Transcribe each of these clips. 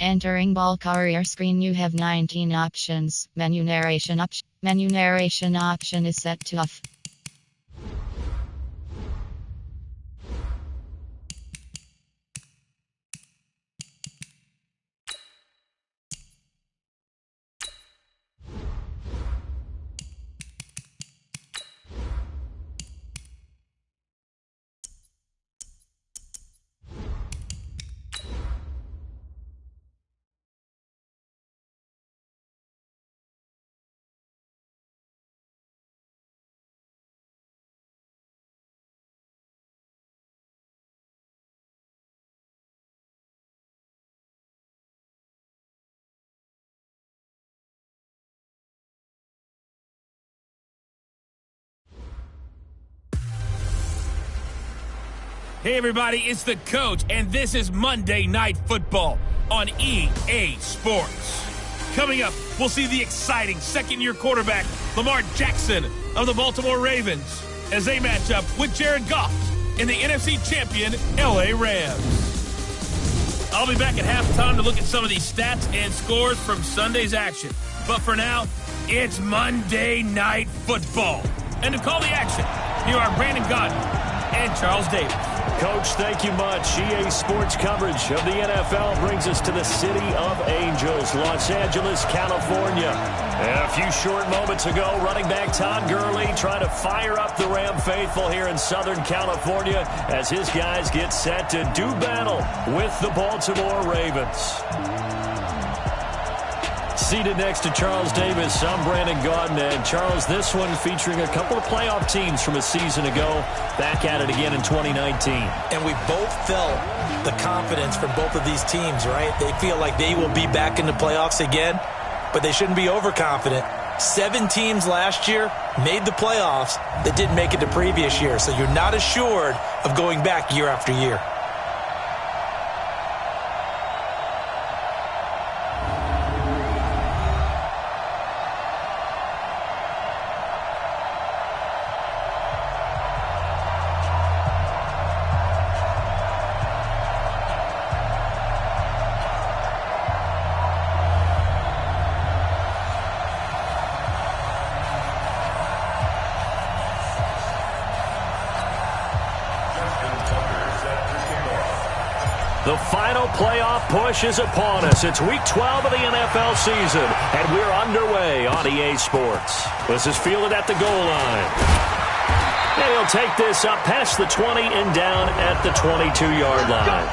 Entering ball carrier screen, you have 19 options. Menu narration option is set to off. Hey everybody, it's the coach, and this is Monday Night Football on EA Sports. Coming up, we'll see the exciting second-year quarterback Lamar Jackson of the Baltimore Ravens as they match up with Jared Goff in the NFC champion LA Rams. I'll be back at halftime to look at some of these stats and scores from Sunday's action. But for now, it's Monday Night Football. And to call the action, here are Brandon Godden and Charles Davis. Coach, thank you much. EA Sports coverage of the NFL brings us to the City of Angels, Los Angeles, California. A few short moments ago, running back Todd Gurley trying to fire up the Ram faithful here in Southern California as his guys get set to do battle with the Baltimore Ravens. Seated next to Charles Davis, I'm Brandon Gaudin. And Charles, this one featuring a couple of playoff teams from a season ago, back at it again in 2019. And we both felt the confidence from both of these teams, right? They feel like they will be back in the playoffs again, but they shouldn't be overconfident. 7 teams last year made the playoffs that didn't make it the previous year, so you're not assured of going back year after year. The final playoff push is upon us. It's week 12 of the NFL season, and we're underway on EA Sports. This is fielded at the goal line. And he'll take this up past the 20 and down at the 22-yard line.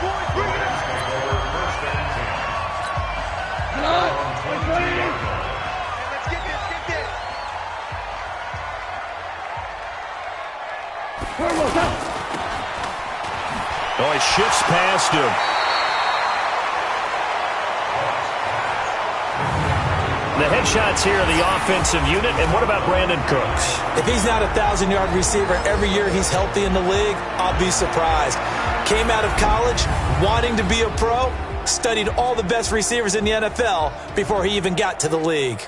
Oh, he shifts past him. The headshots here of the offensive unit. And what about Brandon Cooks? If he's not a 1,000-yard receiver every year he's healthy in the league, I'll be surprised. Came out of college wanting to be a pro, studied all the best receivers in the NFL before he even got to the league.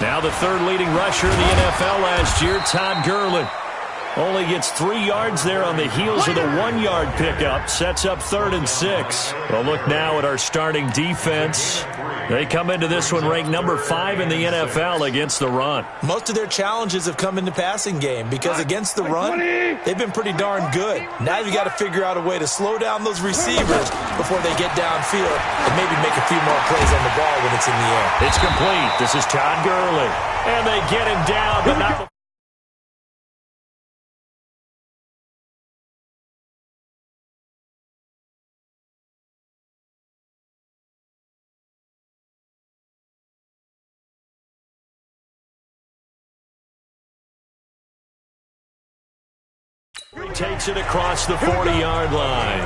Now the third leading rusher in the NFL last year, Todd Gurley. Only gets 3 yards there on the heels of the 1-yard pickup. Sets up 3rd and 6. Well, look now at our starting defense. They come into this one ranked number 5 in the NFL against the run. Most of their challenges have come in the passing game because against the run, they've been pretty darn good. Now you got to figure out a way to slow down those receivers before they get downfield and maybe make a few more plays on the ball when it's in the air. It's complete. This is Todd Gurley. And they get him down, but not... He takes it across the 40-yard line.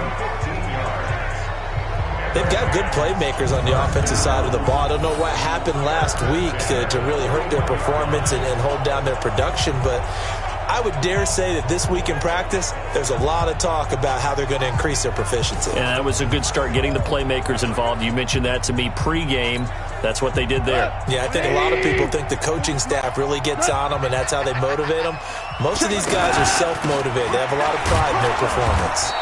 They've got good playmakers on the offensive side of the ball. I don't know what happened last week to really hurt their performance and hold down their production, but I would dare say that this week in practice, there's a lot of talk about how they're going to increase their proficiency. And that was a good start, getting the playmakers involved. You mentioned that to me pregame. That's what they did there. Yeah, I think a lot of people think the coaching staff really gets on them, and that's how they motivate them. Most of these guys are self-motivated. They have a lot of pride in their performance.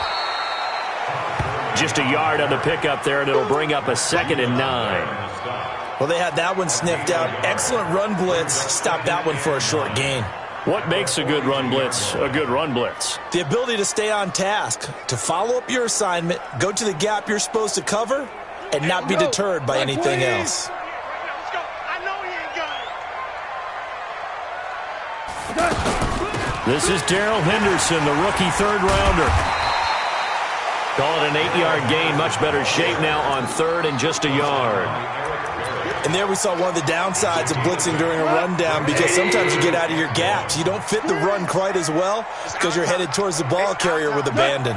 Just a yard on the pickup there, and it'll bring up a 2nd and 9. Well, they had that one sniffed out. Excellent run blitz. Stop that one for a short gain. What makes a good run blitz a good run blitz? The ability to stay on task, to follow up your assignment, go to the gap you're supposed to cover, and not be deterred by anything else. This is Darrell Henderson, the rookie third-rounder. Call it an 8-yard gain. Much better shape now on 3rd and just a yard. And there we saw one of the downsides of blitzing during a rundown, because sometimes you get out of your gaps. You don't fit the run quite as well because you're headed towards the ball carrier with abandon.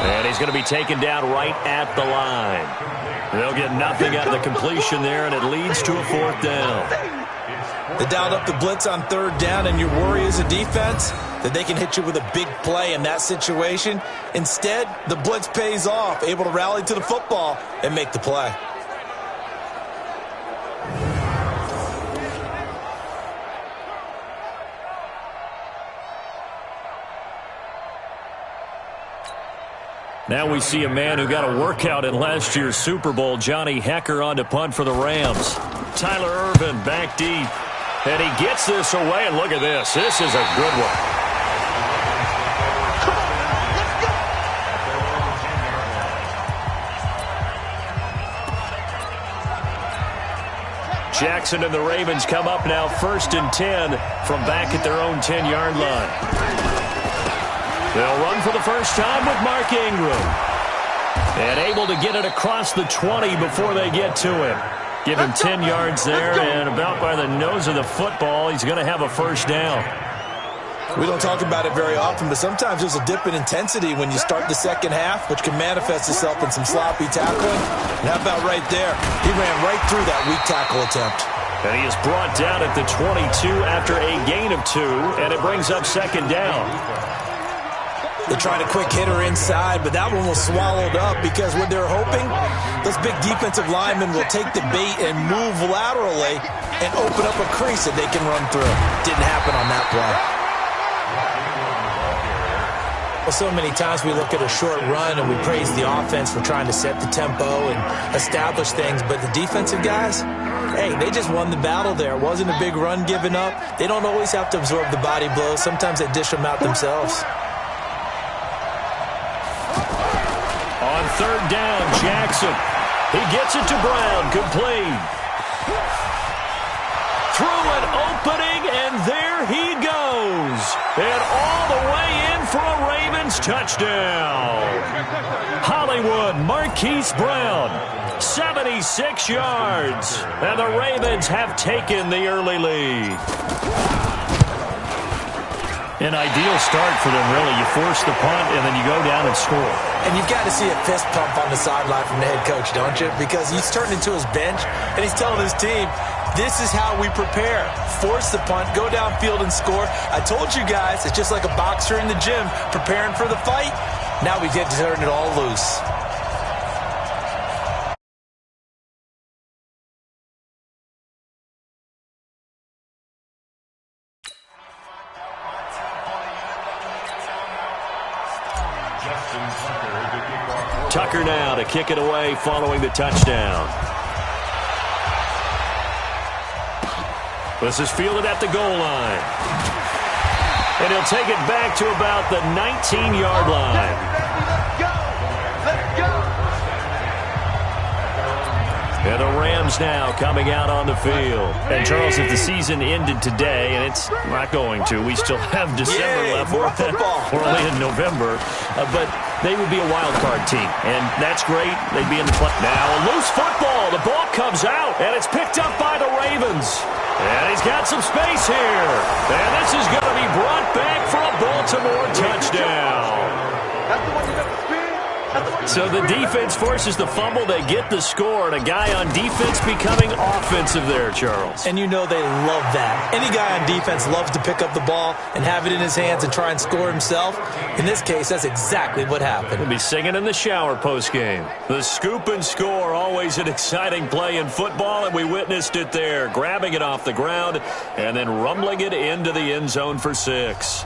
And he's going to be taken down right at the line. They'll get nothing out of the completion there, and it leads to a 4th down. They dialed up the blitz on 3rd down, and your worry as a defense that they can hit you with a big play in that situation. Instead, the blitz pays off, able to rally to the football and make the play. Now we see a man who got a workout in last year's Super Bowl, Johnny Hecker, on to punt for the Rams. Tyler Ervin back deep. And he gets this away, and look at this. This is a good one. Jackson and the Ravens come up now 1st and 10 from back at their own 10-yard line. They'll run for the first time with Mark Ingram. And able to get it across the 20 before they get to him. Give him 10 yards there, and about by the nose of the football, he's going to have a 1st down. We don't talk about it very often, but sometimes there's a dip in intensity when you start the second half, which can manifest itself in some sloppy tackling. And how about right there? He ran right through that weak tackle attempt. And he is brought down at the 22 after a gain of 2, and it brings up 2nd down. They tried a quick hitter inside, but that one was swallowed up because what they're hoping, those big defensive linemen will take the bait and move laterally and open up a crease that they can run through. Didn't happen on that play. Well, so many times we look at a short run and we praise the offense for trying to set the tempo and establish things, but the defensive guys, hey, they just won the battle there. It wasn't a big run given up. They don't always have to absorb the body blows. Sometimes they dish them out themselves. On 3rd down, Jackson. He gets it to Brown, complete. Through an opening, and there he goes. And all the way in for a Ravens touchdown. Hollywood Marquise Brown, 76 yards. And the Ravens have taken the early lead. An ideal start for them, really. You force the punt, and then you go down and score. And you've got to see a fist pump on the sideline from the head coach, don't you? Because he's turned into his bench, and he's telling his team, this is how we prepare. Force the punt, go downfield and score. I told you guys, it's just like a boxer in the gym preparing for the fight. Now we get to turn it all loose. Tucker now to kick it away following the touchdown. This is fielded at the goal line. And he'll take it back to about the 19-yard line. And the Rams now coming out on the field. And, Charles, if the season ended today, and it's not going to, we still have December left. We're only in November. But they would be a wild card team, and that's great. They'd be in the play. Now a loose football. The ball comes out, and it's picked up by the Ravens. And he's got some space here. And this is going to be brought back for a Baltimore touchdown. So the defense forces the fumble. They get the score, and a guy on defense becoming offensive there, Charles. And you know they love that. Any guy on defense loves to pick up the ball and have it in his hands and try and score himself. In this case, that's exactly what happened. He'll be singing in the shower postgame. The scoop and score, always an exciting play in football, and we witnessed it there, grabbing it off the ground and then rumbling it into the end zone for 6.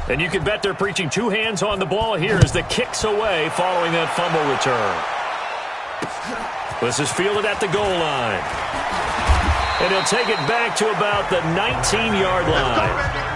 And you can bet they're preaching two hands on the ball here as the kick's away following that fumble return. This is fielded at the goal line. And he'll take it back to about the 19-yard line.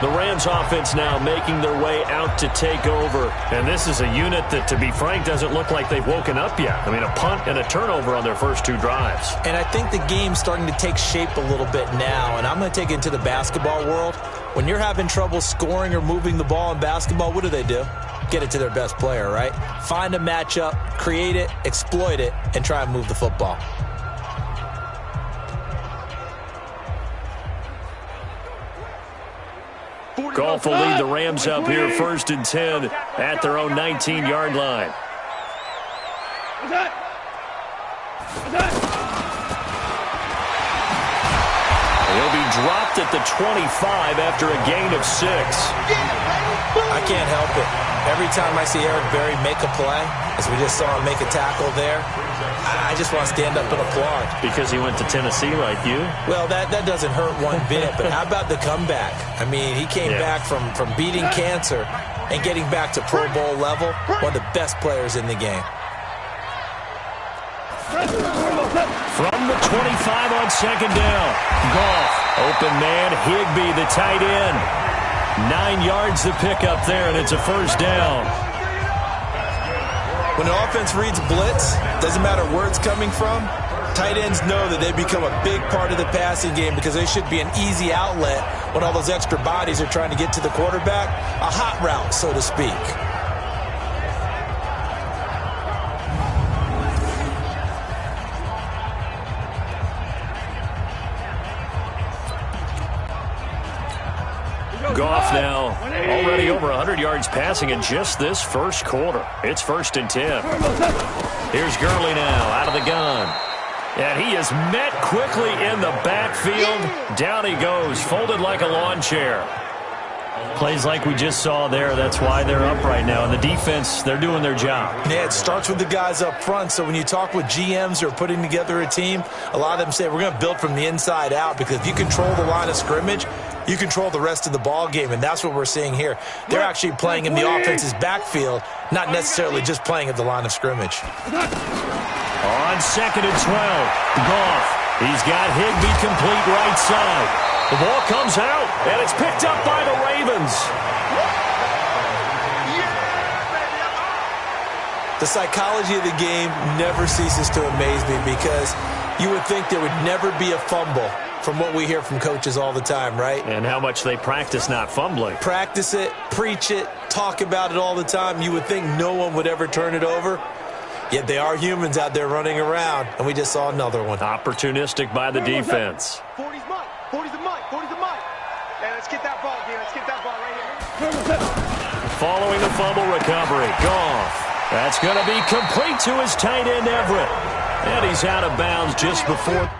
The Rams offense now making their way out to take over. And this is a unit that, to be frank, doesn't look like they've woken up yet. I mean, a punt and a turnover on their first two drives. And I think the game's starting to take shape a little bit now. And I'm going to take it into the basketball world. When you're having trouble scoring or moving the ball in basketball, what do? Get it to their best player, right? Find a matchup, create it, exploit it, and try and move the football. Goff will lead the Rams up here 1st and 10 at their own 19-yard line. He'll be dropped at the 25 after a gain of 6. I can't help it. Every time I see Eric Berry make a play, as we just saw him make a tackle there, I just want to stand up and applaud. Because he went to Tennessee like you? Well, that doesn't hurt one bit, but how about the comeback? I mean, he came back from beating cancer and getting back to Pro Bowl level, one of the best players in the game. From the 25 on 2nd down, Goff, open man, Higbee, the tight end. 9 yards to pick up there, and it's a 1st down. When the offense reads blitz, doesn't matter where it's coming from, tight ends know that they become a big part of the passing game because they should be an easy outlet when all those extra bodies are trying to get to the quarterback. A hot route, so to speak. Goff now already over 100 yards passing in just this first quarter. It's 1st and 10. Here's Gurley now out of the gun. And he is met quickly in the backfield. Down he goes, folded like a lawn chair. Plays like we just saw there. That's why they're up right now. And the defense, they're doing their job. Yeah, it starts with the guys up front. So when you talk with GMs who are putting together a team, a lot of them say we're going to build from the inside out, because if you control the line of scrimmage, you control the rest of the ball game, and that's what we're seeing here. They're actually playing in the offense's backfield, not necessarily just playing at the line of scrimmage. On 2nd and 12, Goff. He's got Higbee complete right side. The ball comes out, and it's picked up by the Ravens. The psychology of the game never ceases to amaze me, because you would think there would never be a fumble from what we hear from coaches all the time, right? And how much they practice not fumbling. Practice it, preach it, talk about it all the time. You would think no one would ever turn it over. Yet they are humans out there running around, and we just saw another one. Opportunistic by the defense. 40's mine. 40's the mine. 40's the mine. Hey, let's get that ball, dude. Let's get that ball right here. Following the fumble recovery, Goff. That's going to be complete to his tight end, Everett. And he's out of bounds just before.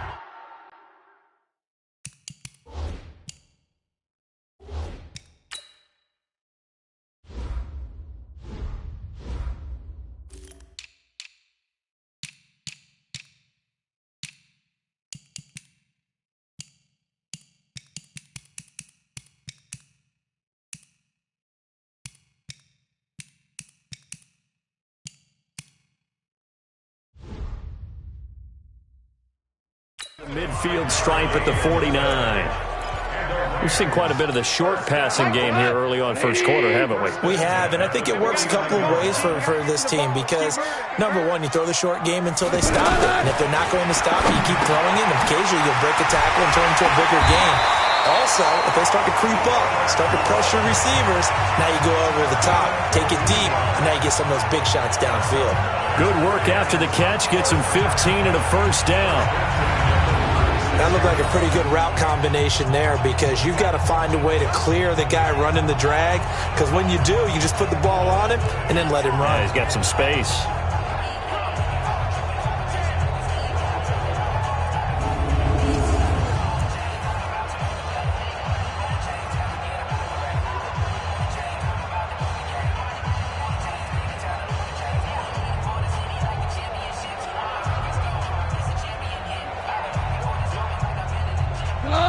midfield stripe at the 49. We've seen quite a bit of the short passing game here early on first quarter, haven't we? We have, and I think it works a couple of ways for this team because, number one, you throw the short game until they stop it. And if they're not going to stop it, you keep throwing it, and occasionally you'll break a tackle and turn it into a bigger game. Also, if they start to creep up, start to pressure receivers, now you go over the top, take it deep, and now you get some of those big shots downfield. Good work after the catch. Gets him 15 and a first down. That looked like a pretty good route combination there because you've got to find a way to clear the guy running the drag because when you do, you just put the ball on him and then let him run. Yeah, he's got some space.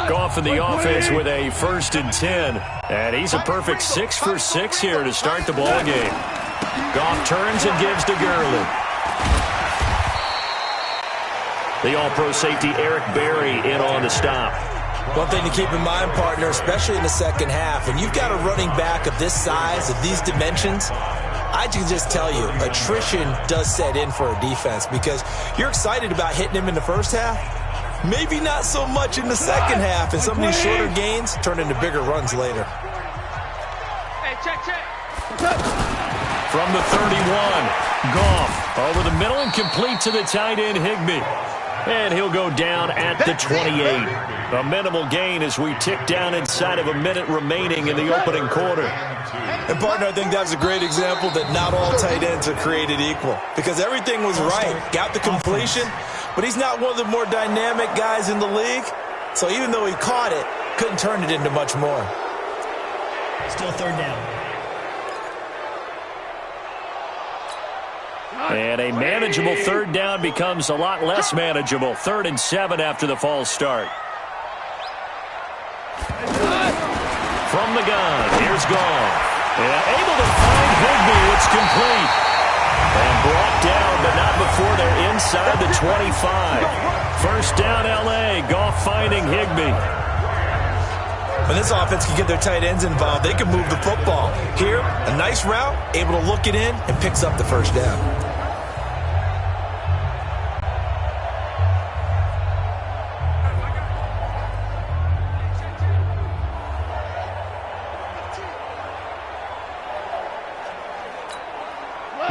Goff in the offense with a 1st and 10. And he's a perfect 6 for 6 here to start the ball game. Goff turns and gives to Gurley. The all-pro safety Eric Berry in on the stop. One thing to keep in mind, partner, especially in the second half, when you've got a running back of this size, of these dimensions, I can just tell you, attrition does set in for a defense because you're excited about hitting him in the first half. Maybe not so much in the second half, and some of these shorter gains turn into bigger runs later. Hey, check. From the 31, Goff over the middle and complete to the tight end Higbee. And he'll go down at the 28. A minimal gain as we tick down inside of a minute remaining in the opening quarter. And, partner, I think that's a great example that not all tight ends are created equal because everything was right. Got the completion, but he's not one of the more dynamic guys in the league. So even though he caught it, couldn't turn it into much more. Still third down. And a manageable third down becomes a lot less manageable. 3rd and 7 after the false start. From the gun, here's Goff. And able to find Higbee. It's complete. And brought down, but not before they're inside the 25. First down, L.A. Goff finding Higbee. When this offense can get their tight ends involved, they can move the football. Here, a nice route, able to look it in, and picks up the first down.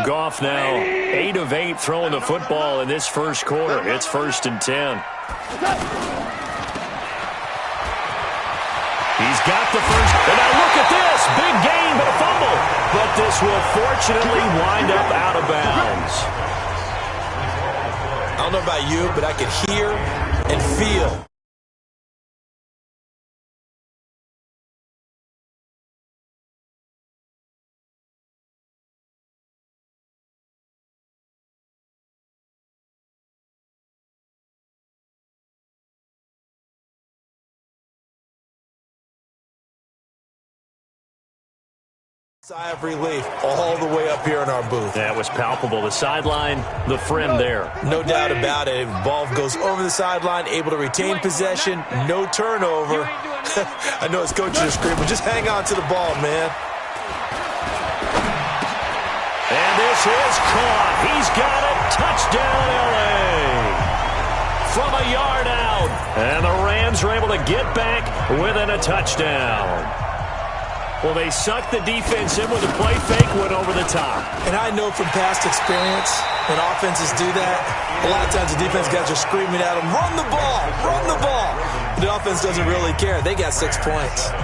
Goff now 8 of 8 throwing the football in this first quarter. It's 1st and 10. He's got the first. And now look at this. Big gain, but a fumble. But this will fortunately wind up out of bounds. I don't know about you, but I could hear and feel. Sigh of relief all the way up here in our booth. That was palpable. The sideline, the friend there. No doubt about it. Ball goes over the sideline, able to retain possession, no turnover. I know his coaches are screaming, just hang on to the ball, man. And this is caught. He's got it. Touchdown, L.A. From a yard out. And the Rams are able to get back within a touchdown. Well, they sucked the defense in with a play fake, went over the top. And I know from past experience, when offenses do that, a lot of times the defense guys are screaming at them, run the ball, run the ball. But the offense doesn't really care. They got 6 points.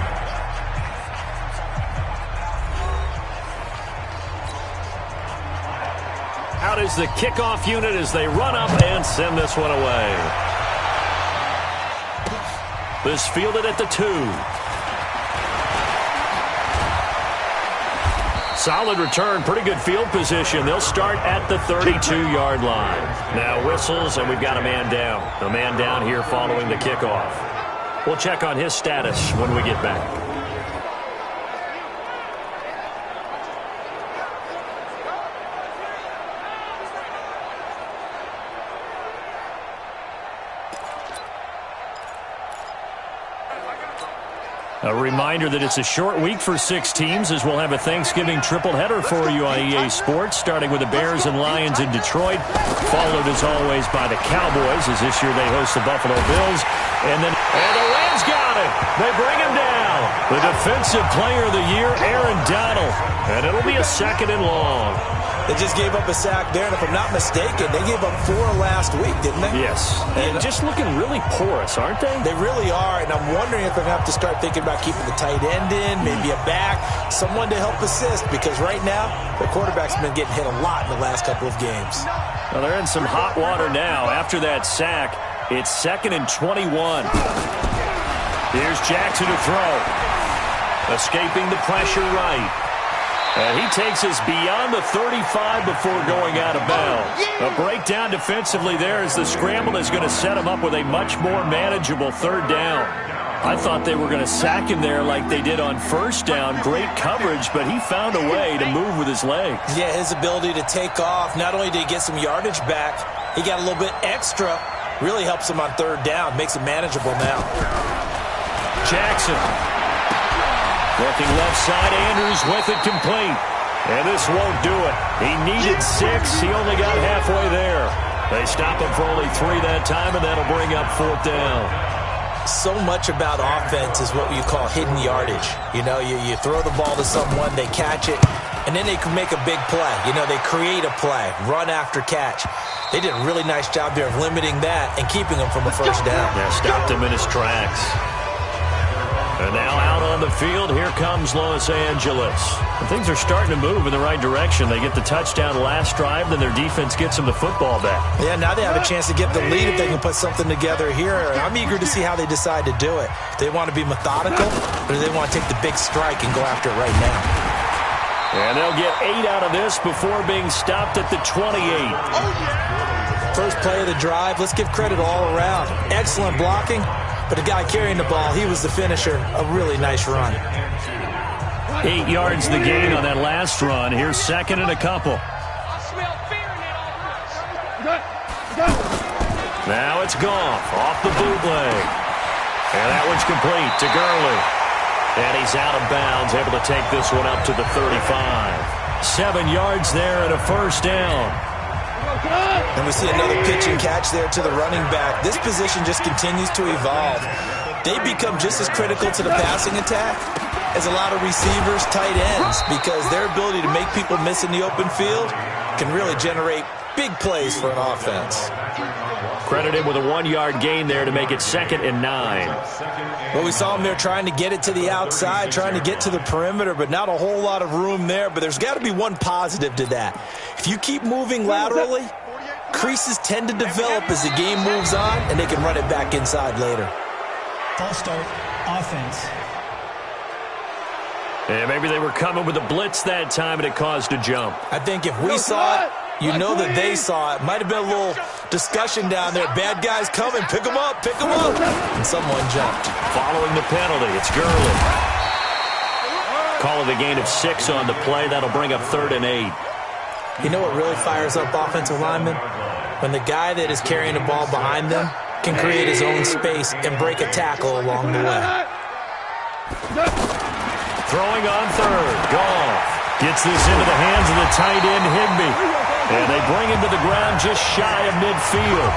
Out is the kickoff unit as they run up and send this one away. This fielded at the 2. Solid return, pretty good field position. They'll start at the 32-yard line. Now whistles, and we've got a man down. A man down here following the kickoff. We'll check on his status when we get back. A reminder that it's a short week for 6 teams, as we'll have a Thanksgiving triple header for you on EA Sports, starting with the Bears and Lions in Detroit, followed as always by the Cowboys, as this year they host the Buffalo Bills. And the Rams got it. They bring him down. The Defensive Player of the Year, Aaron Donald. And it'll be a 2nd and long. They just gave up a sack there, and if I'm not mistaken, they gave up 4 last week, didn't they? Yes. And just looking really porous, aren't they? They really are, and I'm wondering if they're going to have to start thinking about keeping the tight end in, maybe a back, someone to help assist, because right now, the quarterback's been getting hit a lot in the last couple of games. Well, they're in some hot water now. After that sack, it's 2nd and 21. Here's Jackson to throw. Escaping the pressure right. And he takes us beyond the 35 before going out of bounds. A breakdown defensively there as the scramble is going to set him up with a much more manageable 3rd down. I thought they were going to sack him there like they did on 1st down. Great coverage, but he found a way to move with his legs. Yeah, his ability to take off. Not only did he get some yardage back, he got a little bit extra. Really helps him on 3rd down. Makes it manageable now. Jackson. Looking left side, Andrews with it complete. And this won't do it. He needed 6. He only got halfway there. They stop him for only 3 that time, and that'll bring up 4th down. So much about offense is what you call hidden yardage. You know, you throw the ball to someone, they catch it, and then they can make a big play. You know, they create a play, run after catch. They did a really nice job there of limiting that and keeping him from a 1st down. Yeah, stopped him in his tracks. And now out on the field, here comes Los Angeles. And things are starting to move in the right direction. They get the touchdown last drive, then their defense gets them the football back. Yeah, now they have a chance to get the lead if they can put something together here. I'm eager to see how they decide to do it. Do they want to be methodical, or do they want to take the big strike and go after it right now? And they'll get 8 out of this before being stopped at the 28. First play of the drive, let's give credit all around. Excellent blocking. But the guy carrying the ball, he was the finisher. A really nice run. 8 yards the gain on that last run. Here's 2nd and a couple. Now it's Goff off the bootleg. And that one's complete to Gurley. And he's out of bounds, able to take this one up to the 35. 7 yards there and a 1st down. And we see another pitch and catch there to the running back. This position just continues to evolve. They become just as critical to the passing attack as a lot of receivers, tight ends, because their ability to make people miss in the open field can really generate big plays for an offense. Credited with a 1-yard gain there to make it 2nd and 9. Well, we saw him there trying to get it to the outside, trying to get to the perimeter, but not a whole lot of room there. But there's got to be one positive to that. If you keep moving laterally, creases tend to develop as the game moves on, and they can run it back inside later. False start, offense. And maybe they were coming with a blitz that time, and it caused a jump. I think if we saw it, you know that they saw it. Might have been a little discussion down there. Bad guys coming. Pick them up. Pick them up. And someone jumped. Following the penalty, it's Gurley. Calling the gain of 6 on the play. That'll bring up 3rd and 8. You know what really fires up offensive linemen? When the guy that is carrying the ball behind them can create his own space and break a tackle along the way. Throwing on 3rd. Goff gets this into the hands of the tight end, Higbee. And they bring him to the ground just shy of midfield.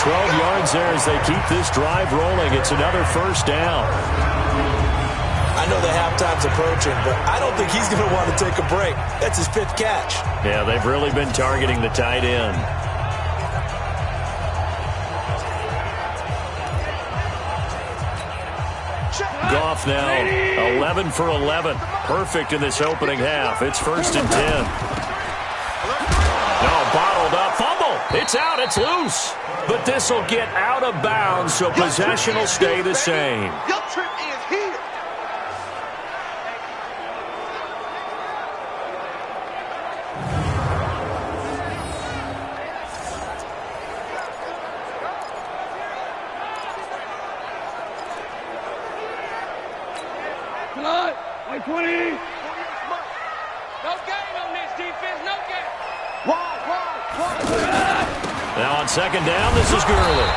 12 yards there as they keep this drive rolling. It's another 1st down. I know the halftime's approaching, but I don't think he's going to want to take a break. That's his 5th catch. Yeah, they've really been targeting the tight end. Goff now 11 for 11. Perfect in this opening half. It's 1st and 10. No, bottled up. Fumble. It's out. It's loose. But this will get out of bounds, so possession will stay the same. Your trip is here. Like 20. No gain on this defense. No gain. Now on 2nd down, this is Gurley.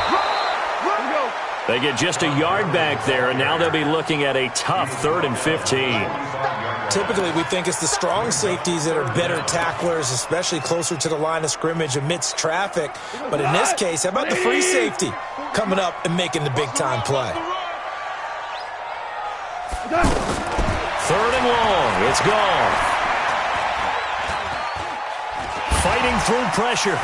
They get just a yard back there, and now they'll be looking at a tough 3rd and 15. Typically, we think it's the strong safeties that are better tacklers, especially closer to the line of scrimmage amidst traffic. But in this case, how about the free safety coming up and making the big-time play? 3rd and long. It's gone. Fighting through pressure.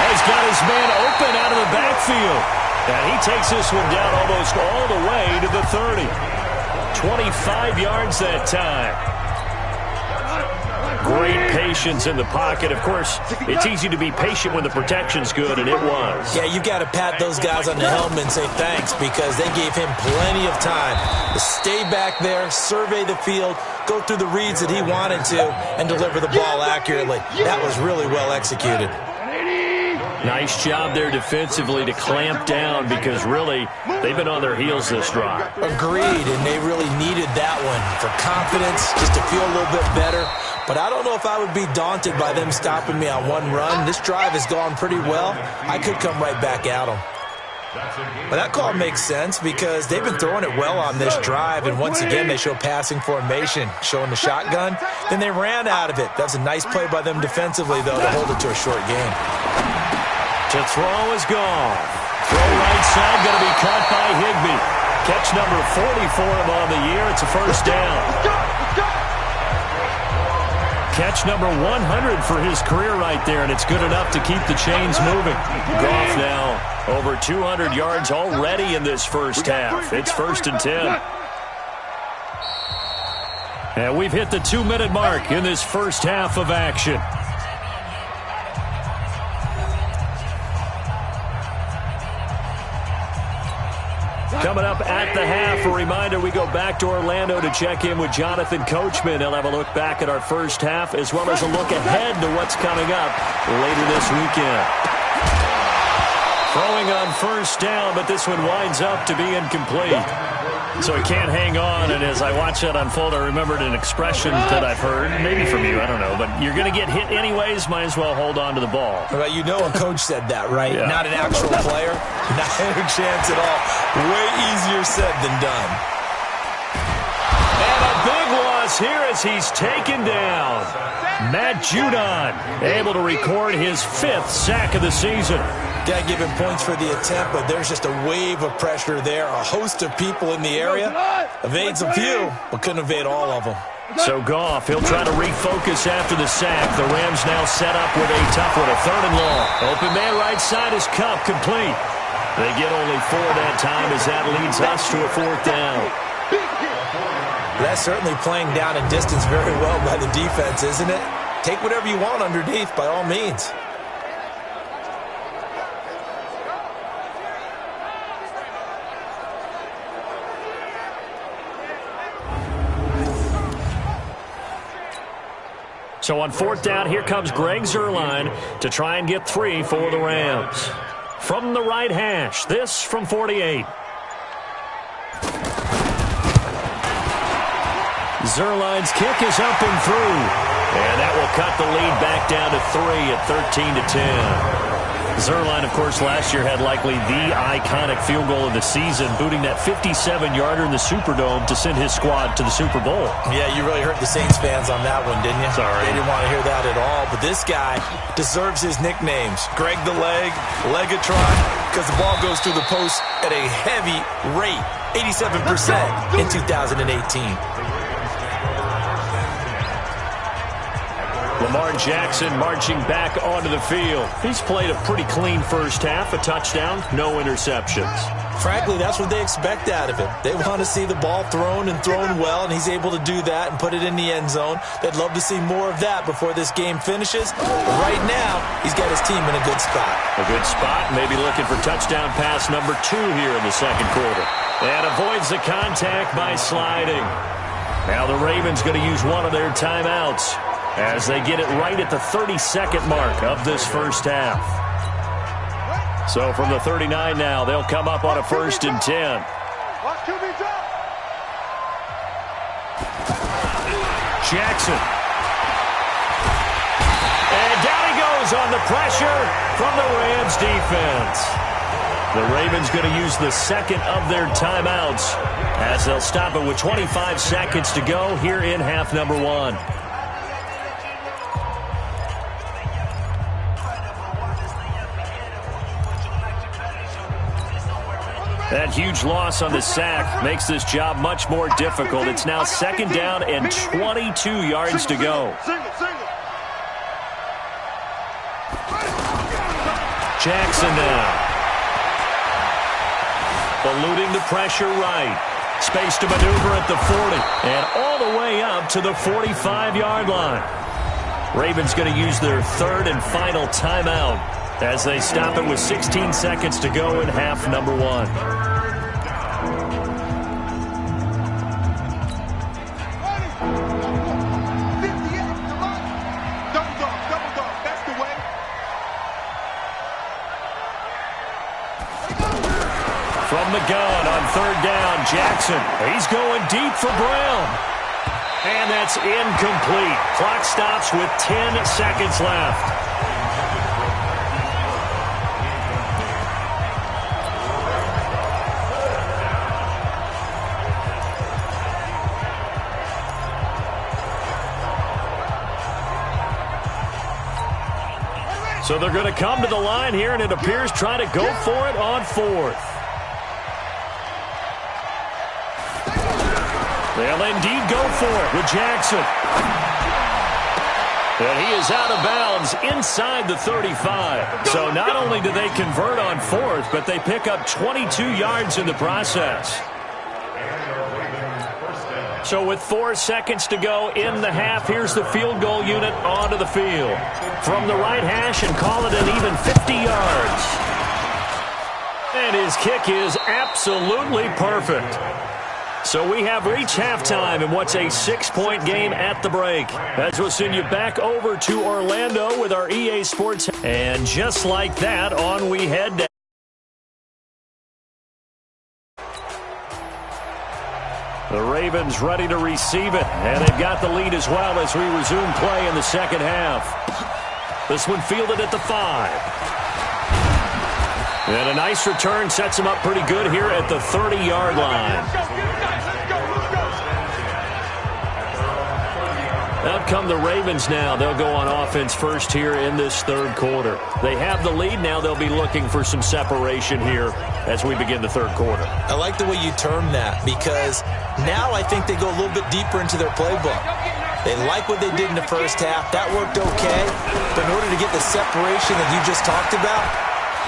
He's got his man open out of the backfield. And he takes this one down almost all the way to the 30. 25 yards that time. Great patience in the pocket. Of course, it's easy to be patient when the protection's good, and it was. Yeah, you got to pat those guys on the helmet and say thanks because they gave him plenty of time to stay back there, survey the field, go through the reads that he wanted to, and deliver the ball accurately. That was really well executed. Nice job there defensively to clamp down because really they've been on their heels this drive. Agreed, and they really needed that one for confidence, just to feel a little bit better. But I don't know if I would be daunted by them stopping me on one run. This drive has gone pretty well. I could come right back at them. But that call makes sense because they've been throwing it well on this drive, and once again they show passing formation, showing the shotgun. Then they ran out of it. That's a nice play by them defensively, though, to hold it to a short game. To throw is gone. Throw right side, going to be caught by Higbee. Catch number 40 for him on the year. It's a first down. Catch number 100 for his career right there, and it's good enough to keep the chains moving. Goff now over 200 yards already in this first half. It's 1st and 10. And we've hit the 2-minute mark in this first half of action. Coming up at the half, a reminder, we go back to Orlando to check in with Jonathan Coachman. He'll have a look back at our first half as well as a look ahead to what's coming up later this weekend. Throwing on first down, but this one winds up to be incomplete. So he can't hang on, and as I watch that unfold, I remembered an expression that I've heard, maybe from you, I don't know, but you're going to get hit anyways, might as well hold on to the ball. Well, you know a coach said that, right? Yeah. Not an actual player. Not a chance at all. Way easier said than done. And a big loss here as he's taken down. Matt Judon able to record his 5th sack of the season. Got to give him points for the attempt, but there's just a wave of pressure there. A host of people in the area. Evades a few, but couldn't evade all of them. So Goff, he'll try to refocus after the sack. The Rams now set up with a tough one, a 3rd and long. Open man right side is Cup, complete. They get only 4 that time as that leads us to a 4th down. That's certainly playing down and distance very well by the defense, isn't it? Take whatever you want underneath, by all means. So on 4th down, here comes Greg Zuerlein to try and get 3 for the Rams. From the right hash, this from 48. Zuerlein's kick is up and through. And that will cut the lead back down to 3 at 13-10. Zuerlein, of course, last year had likely the iconic field goal of the season, booting that 57-yarder in the Superdome to send his squad to the Super Bowl. Yeah, you really hurt the Saints fans on that one, didn't you? Sorry. They didn't want to hear that at all. But this guy deserves his nicknames. Greg the Leg, Legatron, because the ball goes through the post at a heavy rate, 87% in 2018. Lamar Jackson marching back onto the field. He's played a pretty clean first half, a touchdown, no interceptions. Frankly, that's what they expect out of him. They want to see the ball thrown and thrown well, and he's able to do that and put it in the end zone. They'd love to see more of that before this game finishes. But right now, he's got his team in a good spot. A good spot, maybe looking for touchdown pass number 2 here in the second quarter. And avoids the contact by sliding. Now the Ravens going to use one of their timeouts as they get it right at the 32nd mark of this first half. So from the 39 now, they'll come up on a 1st and 10. Jackson. And down he goes on the pressure from the Rams defense. The Ravens going to use the second of their timeouts as they'll stop it with 25 seconds to go here in half number one. That huge loss on the sack makes this job much more difficult. It's now second down and 22 yards to go. Jackson now. Eluding the pressure right. Space to maneuver at the 40. And all the way up to the 45-yard line. Ravens going to use their third and final timeout as they stop it with 16 seconds to go in half number one. From the gun on third down, Jackson. He's going deep for Brown. And that's incomplete. Clock stops with 10 seconds left. So they're going to come to the line here, and it appears trying to go for it on fourth. They'll indeed go for it with Jackson. And he is out of bounds inside the 35. So not only do they convert on fourth, but they pick up 22 yards in the process. So with 4 seconds to go in the half, here's the field goal unit onto the field. From the right hash and call it an even 50 yards. And his kick is absolutely perfect. So we have reached halftime in what's a 6-point game at the break. As we'll send you back over to Orlando with our EA Sports. And just like that, on we head down. The Ravens ready to receive it, and they've got the lead as well as we resume play in the second half. This one fielded at the 5. And a nice return sets him up pretty good here at the 30-yard line. Out come the Ravens now. They'll go on offense first here in this third quarter. They have the lead now. They'll be looking for some separation here as we begin the third quarter. I like the way you term that because now I think they go a little bit deeper into their playbook. They like what they did in the first half. That worked okay. But in order to get the separation that you just talked about,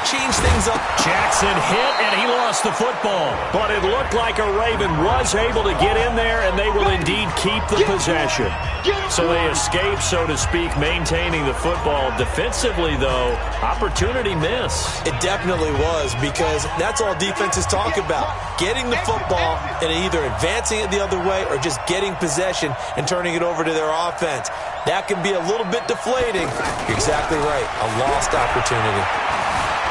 change things up. Jackson hit, and he lost the football. But it looked like a Raven was able to get in there, and they will indeed keep the possession. So they escape, so to speak, maintaining the football. Defensively, though, opportunity miss. It definitely was because that's all defenses talk about. Getting the football and either advancing it the other way or just getting possession and turning it over to their offense. That can be a little bit deflating. You're exactly right. A lost opportunity.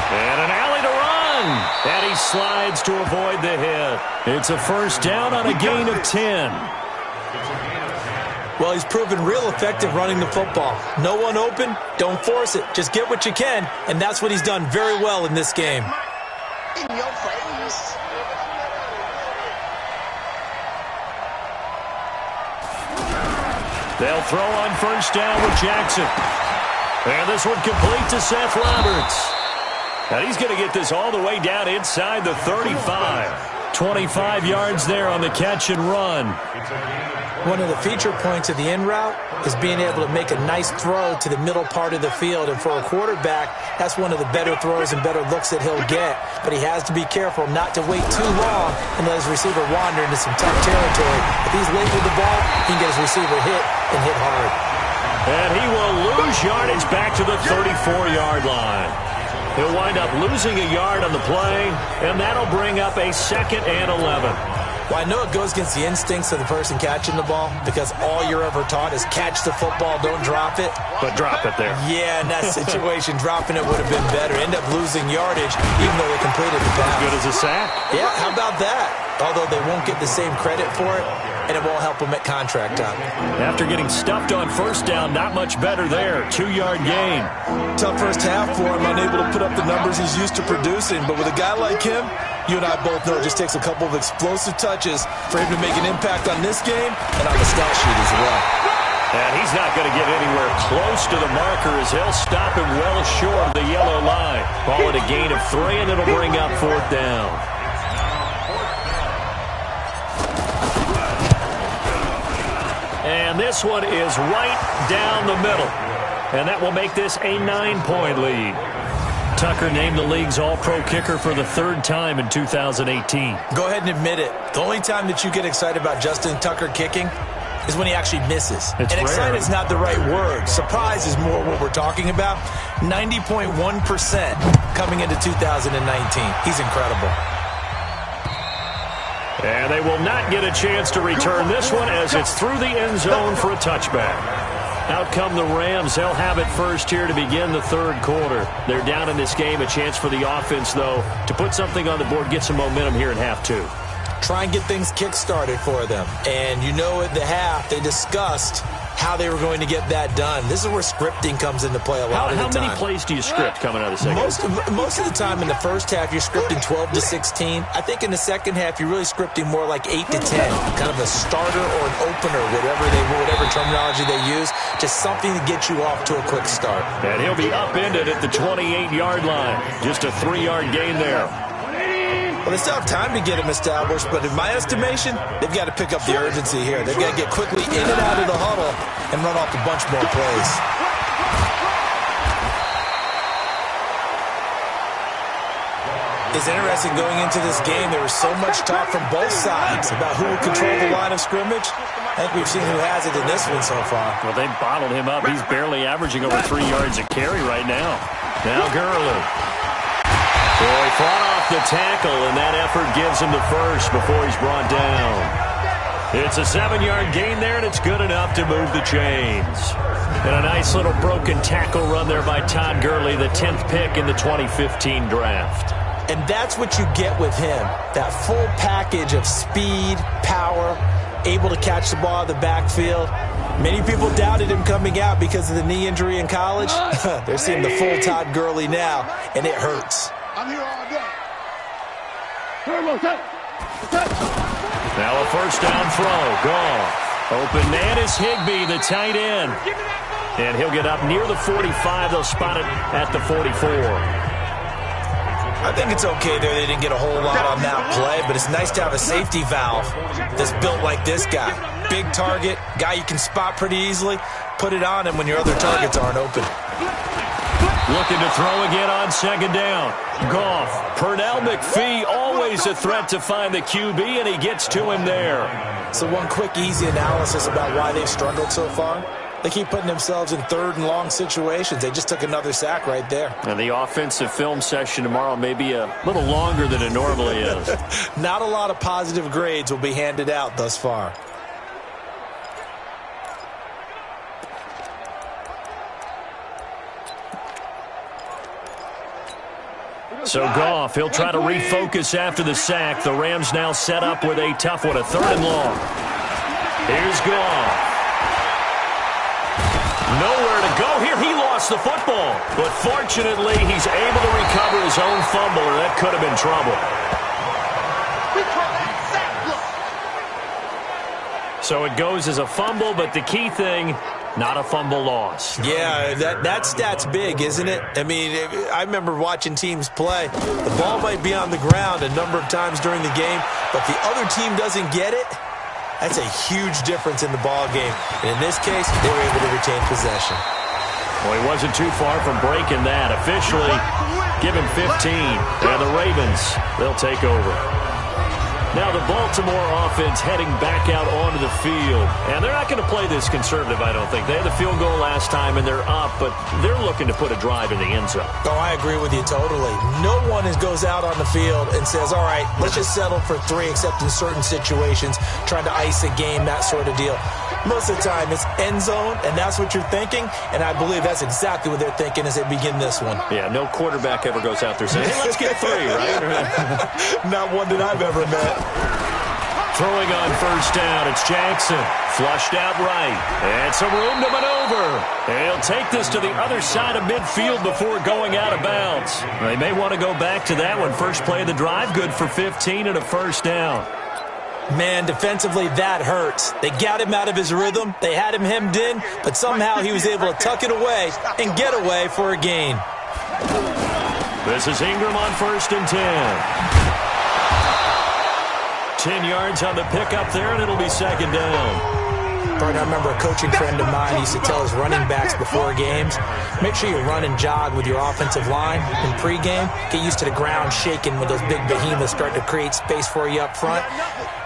And an alley to run. And he slides to avoid the hit. It's a first down on a gain of 10. Well, he's proven real effective running the football. No one open, don't force it. Just get what you can, and that's what he's done very well in this game. In your face. They'll throw on first down with Jackson. And this one complete to Seth Roberts. And he's going to get this all the way down inside the 35. 25 yards there on the catch and run. One of the feature points of the in route is being able to make a nice throw to the middle part of the field. And for a quarterback, that's one of the better throws and better looks that he'll get. But he has to be careful not to wait too long and let his receiver wander into some tough territory. If he's late with the ball, he can get his receiver hit and hit hard. And he will lose yardage back to the 34-yard line. He'll wind up losing a yard on the play, and that'll bring up a 2nd and 11. Well, I know it goes against the instincts of the person catching the ball because all you're ever taught is catch the football, don't drop it. But drop it there. Yeah, in that situation, dropping it would have been better. End up losing yardage even though they completed the pass. As good as a sack. Yeah, how about that? Although they won't get the same credit for it, and it won't help them at contract time. After getting stuffed on first down, not much better there. 2-yard gain. Tough first half for him, unable to put up the numbers he's used to producing. But with a guy like him, you and I both know it just takes a couple of explosive touches for him to make an impact on this game and on the stat sheet as well. And he's not going to get anywhere close to the marker as he'll stop him well short of the yellow line. Call it a gain of 3, and it'll bring up 4th down. And this one is right down the middle. And that will make this a 9-point lead. Tucker named the league's all-pro kicker for the 3rd time in 2018. Go ahead and admit it. The only time that you get excited about Justin Tucker kicking is when he actually misses. It's and excited rare. is not the right word. Surprise is more what we're talking about. 90.1% coming into 2019. He's incredible. And they will not get a chance to return this one as it's through the end zone for a touchback. Out come the Rams. They'll have it first here to begin the 3rd quarter. They're down in this game. A chance for the offense, though, to put something on the board, get some momentum here in half 2. Try and get things kick-started for them. And you know at the half, they discussed how they were going to get that done. This is where scripting comes into play a lot of the time. How many plays do you script coming out of the second half? Most of the time in the first half, you're scripting 12 to 16. I think in the second half, you're really scripting more like 8 to 10. Kind of a starter or an opener, whatever terminology they use. Just something to get you off to a quick start. And he'll be upended at the 28-yard line. Just a 3-yard gain there. Well, they still have time to get him established, but in my estimation, they've got to pick up the urgency here. They've got to get quickly in and out of the huddle and run off a bunch more plays. It's interesting going into this game. There was so much talk from both sides about who will control the line of scrimmage. I think we've seen who has it in this one so far. Well, they bottled him up. He's barely averaging over 3 yards a carry right now. Now Gurley. Boy, fought off the tackle, and that effort gives him the first before he's brought down. It's a 7-yard gain there, and it's good enough to move the chains. And a nice little broken tackle run there by Todd Gurley, the 10th pick in the 2015 draft. And that's what you get with him, that full package of speed, power, able to catch the ball out of the backfield. Many people doubted him coming out because of the knee injury in college. They're seeing the full Todd Gurley now, and it hurts. I'm here all day. Now a first down throw. Goff. Open man is Higbee, the tight end. And he'll get up near the 45. They'll spot it at the 44. I think it's okay there. They didn't get a whole lot on that play, but it's nice to have a safety valve that's built like this guy. Big target, guy you can spot pretty easily. Put it on him when your other targets aren't open. Looking to throw again on second down. Goff. Pernell McPhee, always a threat to find the QB, and he gets to him there. So one quick, easy analysis about why they've struggled so far. They keep putting themselves in 3rd and long situations. They just took another sack right there. And the offensive film session tomorrow may be a little longer than it normally is. Not a lot of positive grades will be handed out thus far. So Goff, he'll try to refocus after the sack. The Rams now set up with a tough one, a 3rd and long. Here's Goff. Nowhere to go here. He lost the football. But fortunately, he's able to recover his own fumble, or that could have been trouble. So it goes as a fumble, but the key thing, not a fumble loss. Yeah, that stat's big, isn't it? I mean, I remember watching teams play. The ball might be on the ground a number of times during the game, but the other team doesn't get it. That's a huge difference in the ball game. And in this case, they were able to retain possession. Well, he wasn't too far from breaking that. Officially, give him 15. And the Ravens, they'll take over. Now the Baltimore offense heading back out onto the field. And they're not going to play this conservative, I don't think. They had the field goal last time, and they're up, but they're looking to put a drive in the end zone. Oh, I agree with you totally. No one goes out on the field and says, all right, let's just settle for 3, except in certain situations, trying to ice a game, that sort of deal. Most of the time, it's end zone, and that's what you're thinking, and I believe that's exactly what they're thinking as they begin this one. Yeah, no quarterback ever goes out there saying, hey, let's get 3, right? Not one that I've ever met. Throwing on first down, it's Jackson. Flushed out right. And some room to maneuver. He'll take this to the other side of midfield before going out of bounds. They may want to go back to that one. First play of the drive, good for 15 and a first down. Man, defensively, that hurts. They got him out of his rhythm. They had him hemmed in, but somehow he was able to tuck it away and get away for a gain. This is Ingram on first and 10. 10 yards on the pickup there, and it'll be second down. I remember a coaching friend of mine used to tell his running backs before games, make sure you run and jog with your offensive line in pregame. Get used to the ground shaking when those big behemoths start to create space for you up front.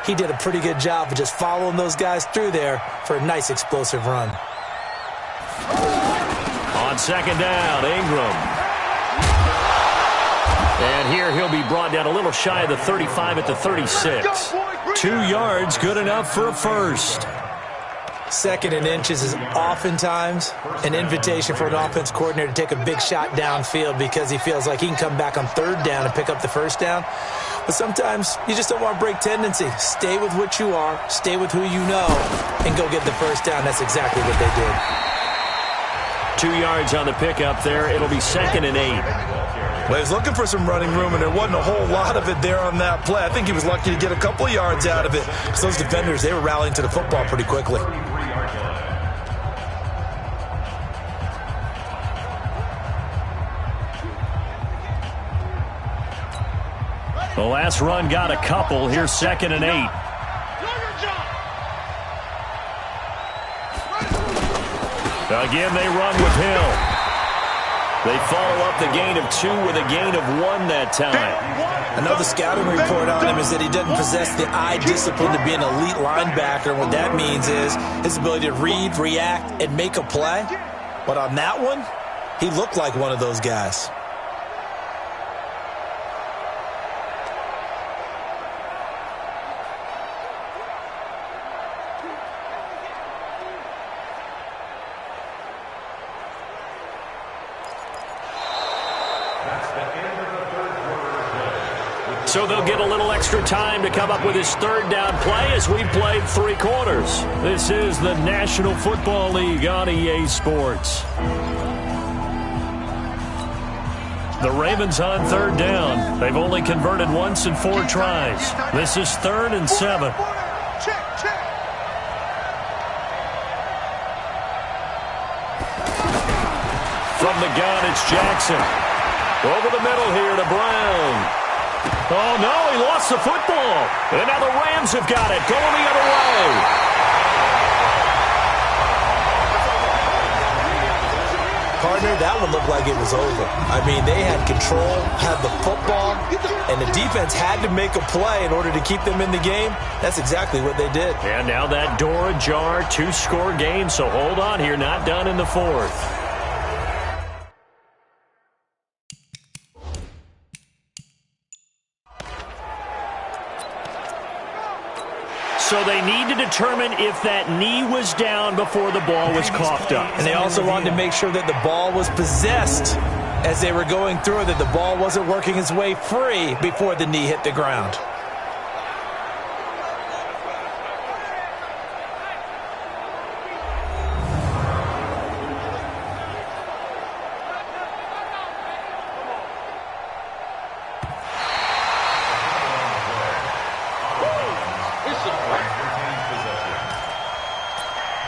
He did a pretty good job of just following those guys through there for a nice explosive run. On second down, Ingram. And here he'll be brought down a little shy of the 35 at the 36. 2 yards, good enough for a first. Second and inches is oftentimes an invitation for an offense coordinator to take a big shot downfield because he feels like he can come back on third down and pick up the first down. But sometimes you just don't want to break tendency. Stay with what you are, stay with who you know, and go get the first down. That's exactly what they did. 2 yards on the pickup there. It'll be second and 8. Well, he was looking for some running room, and there wasn't a whole lot of it there on that play. I think he was lucky to get a couple of yards out of it. So those defenders, they were rallying to the football pretty quickly. The last run got a couple. Here's second and 8. Again, they run with Hill. They follow up the gain of 2 with a gain of 1 that time. Another scouting report on him is that he doesn't possess the eye discipline to be an elite linebacker. What that means is his ability to read, react, and make a play. But on that one, he looked like one of those guys. So they'll get a little extra time to come up with his third down play as we played 3 quarters. This is the National Football League on EA Sports. The Ravens on third down. They've only converted once in 4 tries. This is 3rd and 7. From the gun, it's Jackson. Over the middle here to Brown. Oh, no, he lost the football. And now the Rams have got it, going the other way. Partner, that one looked like it was over. I mean, they had control, had the football, and the defense had to make a play in order to keep them in the game. That's exactly what they did. And now that door ajar, 2-score game, so hold on here, not done in the 4th. So they need to determine if that knee was down before the ball was coughed up. And they also wanted to make sure that the ball was possessed as they were going through it, that the ball wasn't working its way free before the knee hit the ground.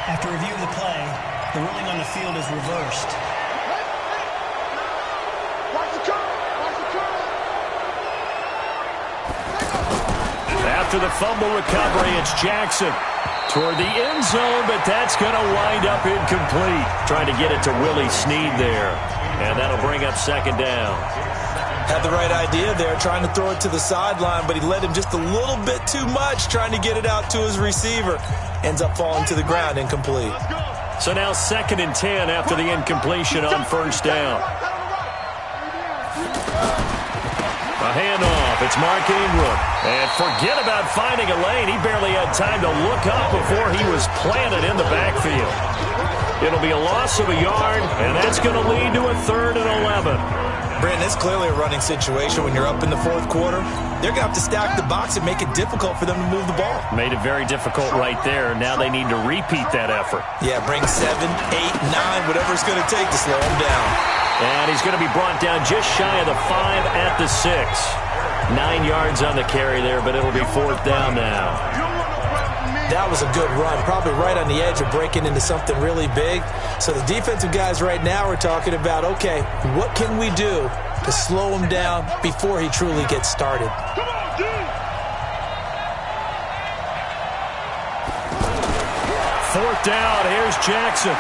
After review of the play, the ruling on the field is reversed. After the fumble recovery, it's Jackson toward the end zone, but that's going to wind up incomplete. Trying to get it to Willie Snead there, and that'll bring up second down. Had the right idea there, trying to throw it to the sideline, but he led him just a little bit too much, trying to get it out to his receiver. Ends up falling to the ground, incomplete. So now 2nd and 10 after the incompletion on 1st down. A handoff. It's Mark Ingram. And forget about finding a lane. He barely had time to look up before he was planted in the backfield. It'll be a loss of a yard, and that's going to lead to a 3rd and 11. Brandon, it's clearly a running situation when you're up in the 4th quarter. They're going to have to stack the box and make it difficult for them to move the ball. Made it very difficult right there. Now they need to repeat that effort. Yeah, bring 7, 8, 9, whatever it's going to take to slow him down. And he's going to be brought down just shy of the 5 at the 6. 9 yards on the carry there, but it'll be 4th down now. That was a good run, probably right on the edge of breaking into something really big. So the defensive guys right now are talking about, okay, what can we do to slow him down before he truly gets started? Come on, dude. 4th down, here's Jackson.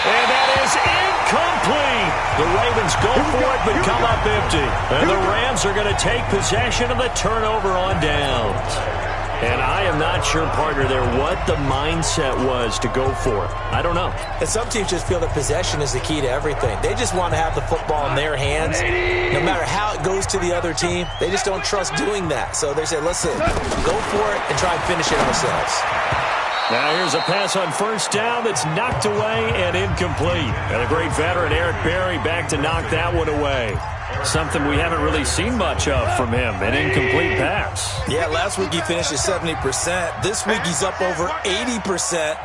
And that is incomplete. The Ravens go for it but come up empty. And the Rams are going to take possession of the turnover on downs. And I am not sure, partner, there what the mindset was to go for it. I don't know. And some teams just feel that possession is the key to everything. They just want to have the football in their hands. No matter how it goes to the other team, they just don't trust doing that. So they say, listen, go for it and try and finish it ourselves. Now here's a pass on 1st down that's knocked away and incomplete. And a great veteran, Eric Berry, back to knock that one away. Something we haven't really seen much of from him, an incomplete pass. Yeah, last week he finished at 70%. This week he's up over 80%.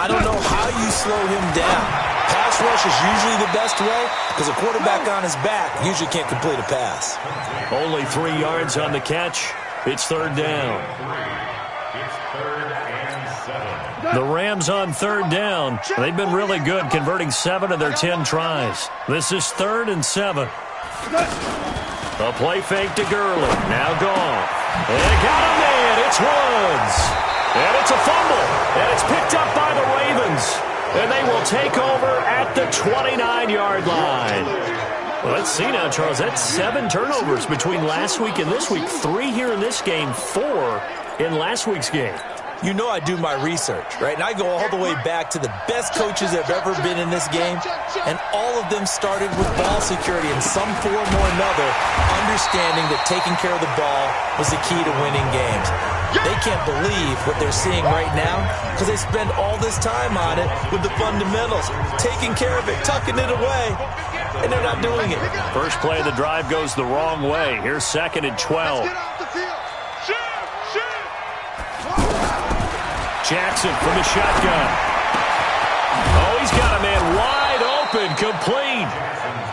I don't know how you slow him down. Pass rush is usually the best way because a quarterback on his back usually can't complete a pass. Only 3 yards on the catch. It's 3rd down. The Rams on 3rd down. They've been really good, converting 7 of their 10 tries. This is 3rd and 7. A play fake to Gurley. Now gone. And got him in. It's Woods. And it's a fumble. And it's picked up by the Ravens. And they will take over at the 29-yard line. Well, let's see now, Charles. That's 7 turnovers between last week and this week. 3 here in this game, 4 in last week's game. You know I do my research, right? And I go all the way back to the best coaches that have ever been in this game, and all of them started with ball security in some form or another, understanding that taking care of the ball was the key to winning games. They can't believe what they're seeing right now because they spend all this time on it with the fundamentals, taking care of it, tucking it away, and they're not doing it. First play of the drive goes the wrong way. Here's 2nd and 12. Jackson from the shotgun. Oh, he's got a man wide open, complete.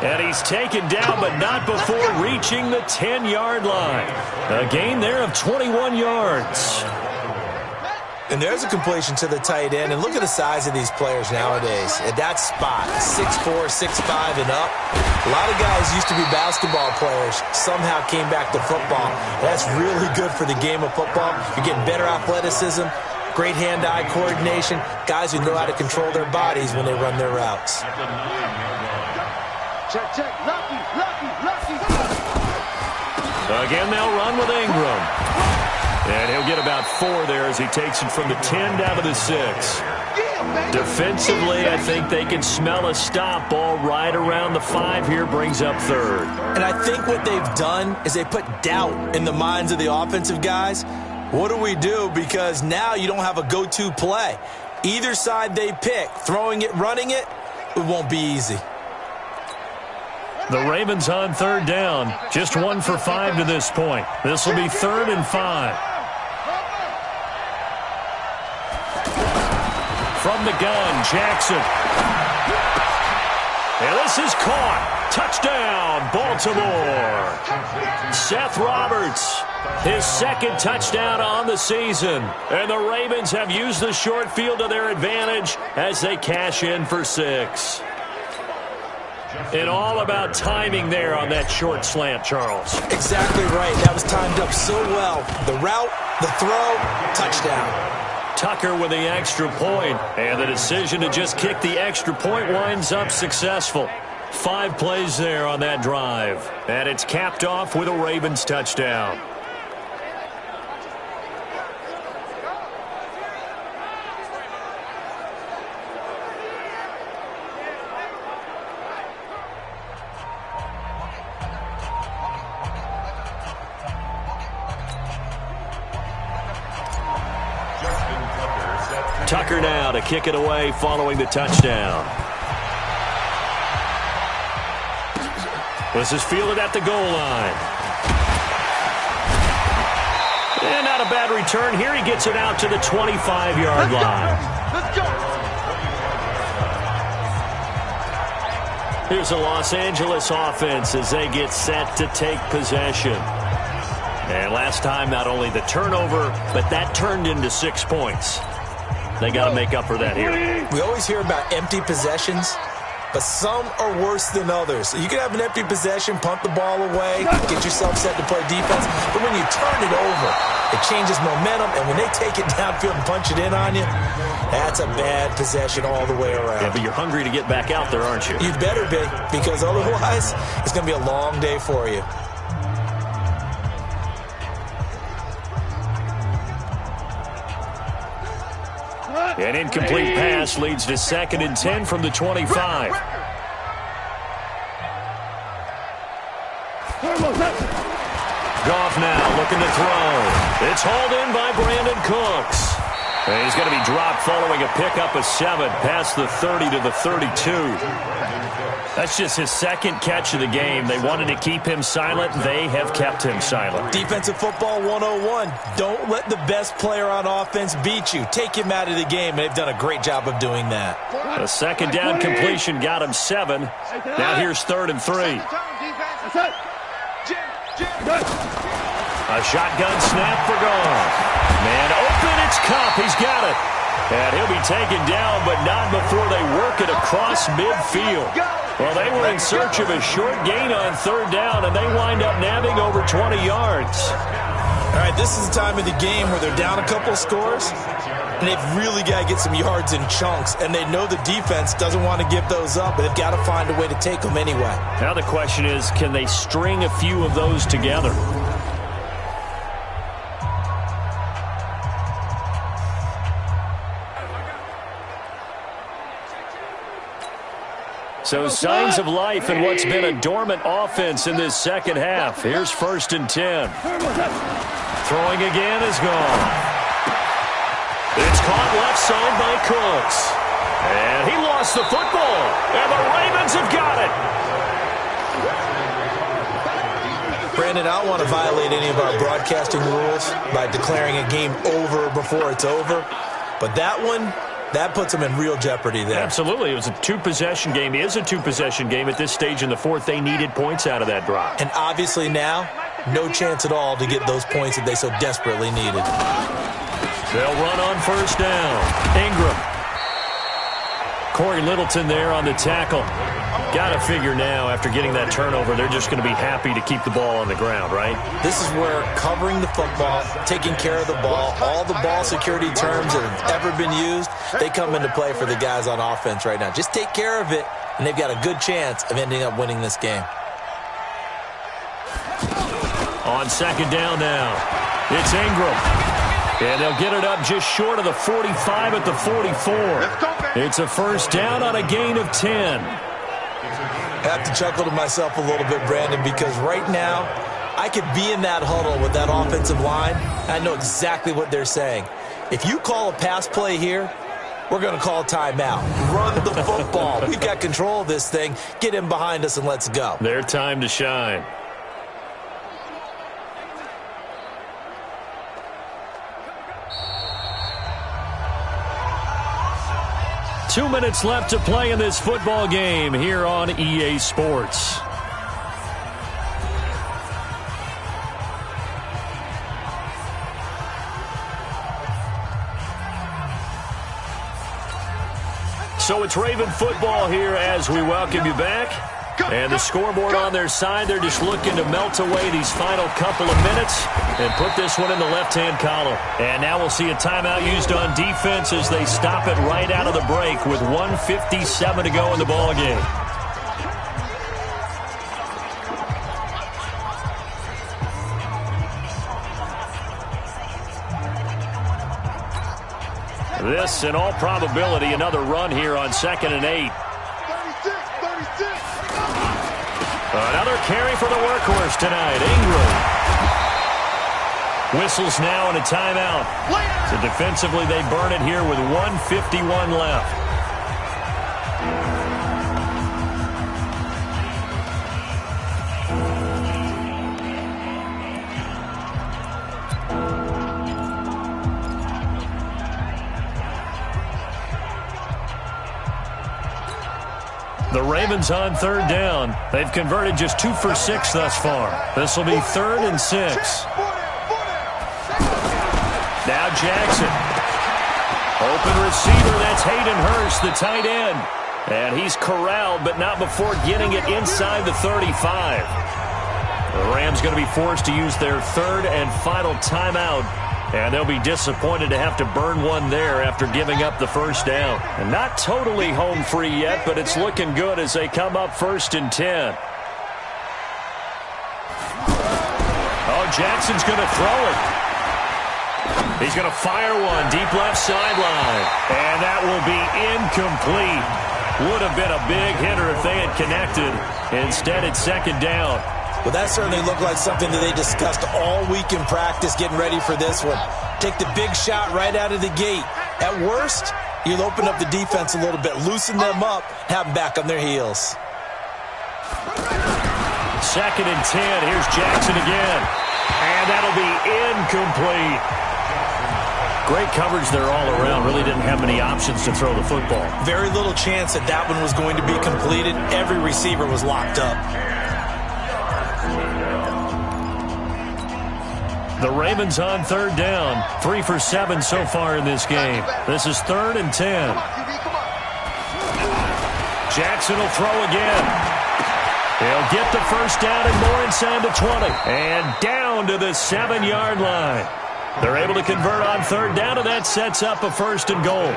And he's taken down, but not before reaching the 10-yard line. A gain there of 21 yards. And there's a completion to the tight end. And look at the size of these players nowadays. At that spot, 6'4", 6'5", and up. A lot of guys used to be basketball players, somehow came back to football. That's really good for the game of football. You're getting better athleticism, great hand-eye coordination, guys who know how to control their bodies when they run their routes. Check, check. Lucky. Again, they'll run with Ingram. And he'll get about 4 there as he takes it from the 10 down to the 6. Defensively, I think they can smell a stop. Ball right around the 5 here, brings up 3rd. And I think what they've done is they put doubt in the minds of the offensive guys. What do we do? Because now you don't have a go-to play. Either side they pick, throwing it, running it, it won't be easy. The Ravens on 3rd down. Just 1 for 5 to this point. This will be 3rd and 5. From the gun, Jackson. And this is caught. Touchdown, Baltimore. Seth Roberts, his 2nd touchdown on the season. And the Ravens have used the short field to their advantage as they cash in for 6. And all about timing there on that short slant, Charles. Exactly right. That was timed up so well. The route, the throw, touchdown. Tucker with the extra point, and the decision to just kick the extra point winds up successful. 5 plays there on that drive. And it's capped off with a Ravens touchdown. Tucker now to kick it away following the touchdown. This is fielded at the goal line. And not a bad return here. He gets it out to the 25-yard line. Let's go. Here's the Los Angeles offense as they get set to take possession. And last time, not only the turnover, but that turned into 6 points. They got to make up for that here. We always hear about empty possessions, but some are worse than others. You can have an empty possession, punt the ball away, get yourself set to play defense, but when you turn it over, it changes momentum, and when they take it downfield and punch it in on you, that's a bad possession all the way around. Yeah, but you're hungry to get back out there, aren't you? You better be, because otherwise, it's going to be a long day for you. An incomplete pass leads to 2nd and 10 from the 25. Goff now looking to throw. It's hauled in by Brandon Cooks. And he's going to be dropped following a pickup of 7 past the 30 to the 32. That's just his 2nd catch of the game. They wanted to keep him silent. They have kept him silent. Defensive football 101. Don't let the best player on offense beat you. Take him out of the game, and they've done a great job of doing that. A 2nd down completion got him 7. Now here's 3rd and 3. A shotgun snap for Goff. Man open, it's Kupp. He's got it. And he'll be taken down, but not before they work it across midfield. Well, they were in search of a short gain on 3rd down, and they wind up nabbing over 20 yards. All right, this is the time of the game where they're down a couple of scores, and they've really got to get some yards in chunks, and they know the defense doesn't want to give those up, but they've got to find a way to take them anyway. Now the question is, can they string a few of those together? So signs of life in what's been a dormant offense in this 2nd half. Here's 1st and 10. Throwing again is gone. It's caught left side by Cooks. And he lost the football. And the Ravens have got it. Brandon, I don't want to violate any of our broadcasting rules by declaring a game over before it's over. But that one, that puts them in real jeopardy there. Absolutely. It was a 2-possession game. It is a 2-possession game at this stage in the 4th. They needed points out of that drop. And obviously now, no chance at all to get those points that they so desperately needed. They'll run on 1st down. Ingram. Corey Littleton there on the tackle. Got to figure now, after getting that turnover, they're just going to be happy to keep the ball on the ground, right? This is where covering the football, taking care of the ball, all the ball security terms that have ever been used, they come into play for the guys on offense right now. Just take care of it, and they've got a good chance of ending up winning this game. On 2nd down now, it's Ingram. And they'll get it up just short of the 45 at the 44. It's a 1st down on a gain of 10. I have to chuckle to myself a little bit, Brandon, because right now I could be in that huddle with that offensive line. I know exactly what they're saying. If you call a pass play here, we're going to call a timeout. Run the football. We've got control of this thing. Get him behind us and let's go. Their time to shine. Two minutes left to play in this football game here on EA Sports. So it's Raven football here as we welcome you back. And the scoreboard on their side, they're just looking to melt away these final couple of minutes and put this one in the left-hand column. And now we'll see a timeout used on defense as they stop it right out of the break with 1:57 to go in the ballgame. This, in all probability, another run here on 2nd and 8. 36. Another carry for the workhorse tonight, Ingram. Whistles now and a timeout. So defensively, they burn it here with 1:51 left. The Ravens on 3rd down. They've converted just 2 for 6 thus far. This will be 3rd and 6. Now Jackson. Open receiver, that's Hayden Hurst, the tight end. And he's corralled, but not before getting it inside the 35. The Rams going to be forced to use their 3rd and final timeout. And they'll be disappointed to have to burn one there after giving up the first down. And not totally home free yet, but it's looking good as they come up 1st and 10. Oh, Jackson's going to throw it. He's going to fire one deep left sideline. And that will be incomplete. Would have been a big hitter if they had connected. Instead, it's 2nd down. Well, that certainly looked like something that they discussed all week in practice, getting ready for this one. Take the big shot right out of the gate. At worst, you'll open up the defense a little bit, loosen them up, have them back on their heels. 2nd and 10. Here's Jackson again. And that'll be incomplete. Great coverage there all around. Really didn't have many options to throw the football. Very little chance that that one was going to be completed. Every receiver was locked up. The Ravens on 3rd down. 3 for 7 so far in this game. This is 3rd and 10. Jackson will throw again. He'll get the first down and more inside the 20. And down to the 7-yard line. They're able to convert on 3rd down, and that sets up a 1st and goal.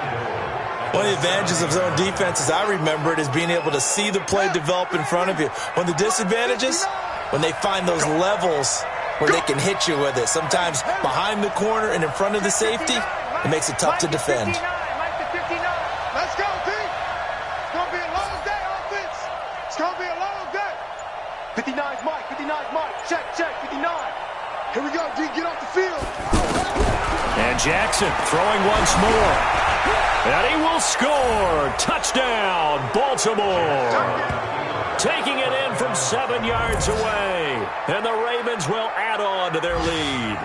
One of the advantages of zone defense, as I remember it, is being able to see the play develop in front of you. One of the disadvantages, when they find those levels where they can hit you with it. Sometimes behind the corner and in front of the safety, it makes it tough to defend. Let's go, team. It's going to be a long day, offense. It's going to be a long day. 59's Mike. 59's Mike. Check. 59. Here we go, D. Get off the field. And Jackson throwing once more. And he will score. Touchdown, Baltimore. Taking it in from 7 yards away. And the Ravens will add on to their lead.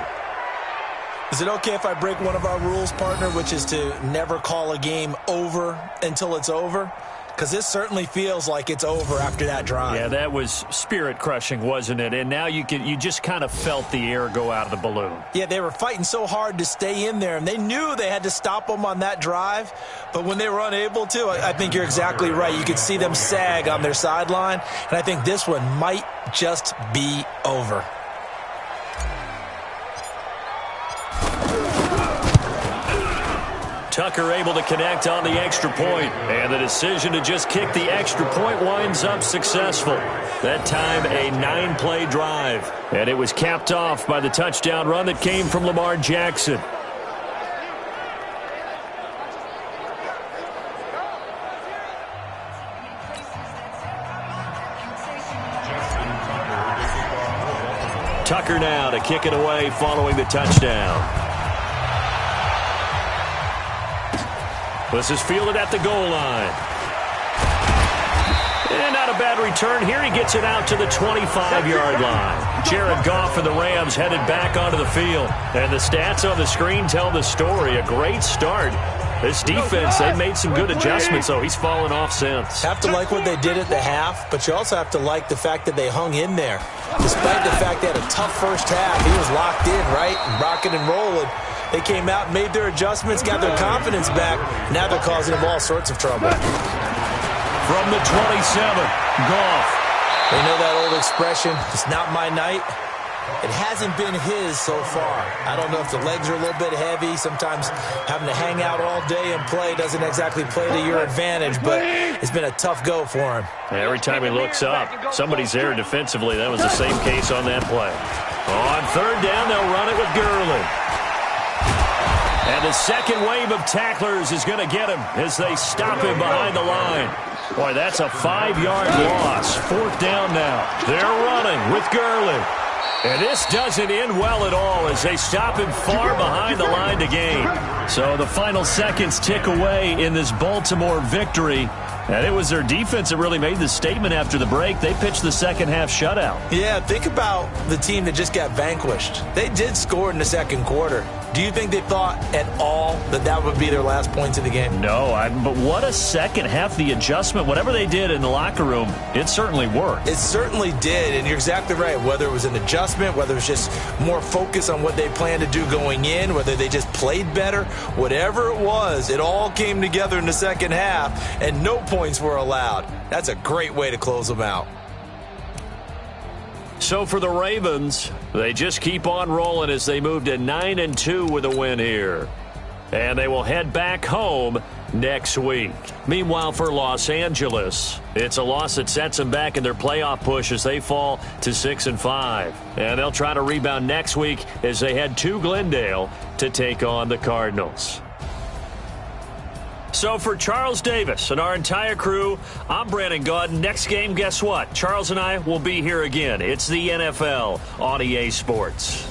Is it okay if I break one of our rules, partner, which is to never call a game over until it's over? Because this certainly feels like it's over after that drive. Yeah, that was spirit-crushing, wasn't it? And now you just kind of felt the air go out of the balloon. Yeah, they were fighting so hard to stay in there, and they knew they had to stop them on that drive. But when they were unable to, I think you're exactly right. You could see them sag on their sideline, and I think this one might just be over. Tucker able to connect on the extra point, and the decision to just kick the extra point winds up successful. That time a 9-play drive, and it was capped off by the touchdown run that came from Lamar Jackson. Tucker now to kick it away following the touchdown. This is fielded at the goal line. And not a bad return here. He gets it out to the 25-yard line. Jared Goff and the Rams headed back onto the field. And the stats on the screen tell the story. A great start. This defense, they made some good adjustments, so he's fallen off since. Have to like what they did at the half, but you also have to like the fact that they hung in there. Despite the fact they had a tough first half, he was locked in, right? Rocking and rolling. They came out, made their adjustments, got their confidence back. Now they're causing them all sorts of trouble. From the 27, Goff. They know that old expression, it's not my night. It hasn't been his so far. I don't know if the legs are a little bit heavy. Sometimes having to hang out all day and play doesn't exactly play to your advantage, but it's been a tough go for him. Every time he looks up, somebody's there defensively. That was the same case on that play. On 3rd down, they'll run it with Gurley. And the second wave of tacklers is going to get him as they stop him behind the line. Boy, that's a 5-yard loss. 4th down now. They're running with Gurley. And this doesn't end well at all as they stop him far behind the line to gain. So the final seconds tick away in this Baltimore victory. And it was their defense that really made the statement after the break. They pitched the second half shutout. Yeah, think about the team that just got vanquished. They did score in the second quarter. Do you think they thought at all that that would be their last points of the game? No, but what a second half. The adjustment, whatever they did in the locker room, it certainly worked. It certainly did, and you're exactly right. Whether it was an adjustment, whether it was just more focus on what they planned to do going in, whether they just played better, whatever it was, it all came together in the second half, and no points were allowed. That's a great way to close them out. So for the Ravens, they just keep on rolling as they move to 9-2 with a win here. And they will head back home next week. Meanwhile, for Los Angeles, it's a loss that sets them back in their playoff push as they fall to 6-5. And they'll try to rebound next week as they head to Glendale to take on the Cardinals. So for Charles Davis and our entire crew, I'm Brandon Gaudin. Next game, guess what? Charles and I will be here again. It's the NFL on EA Sports.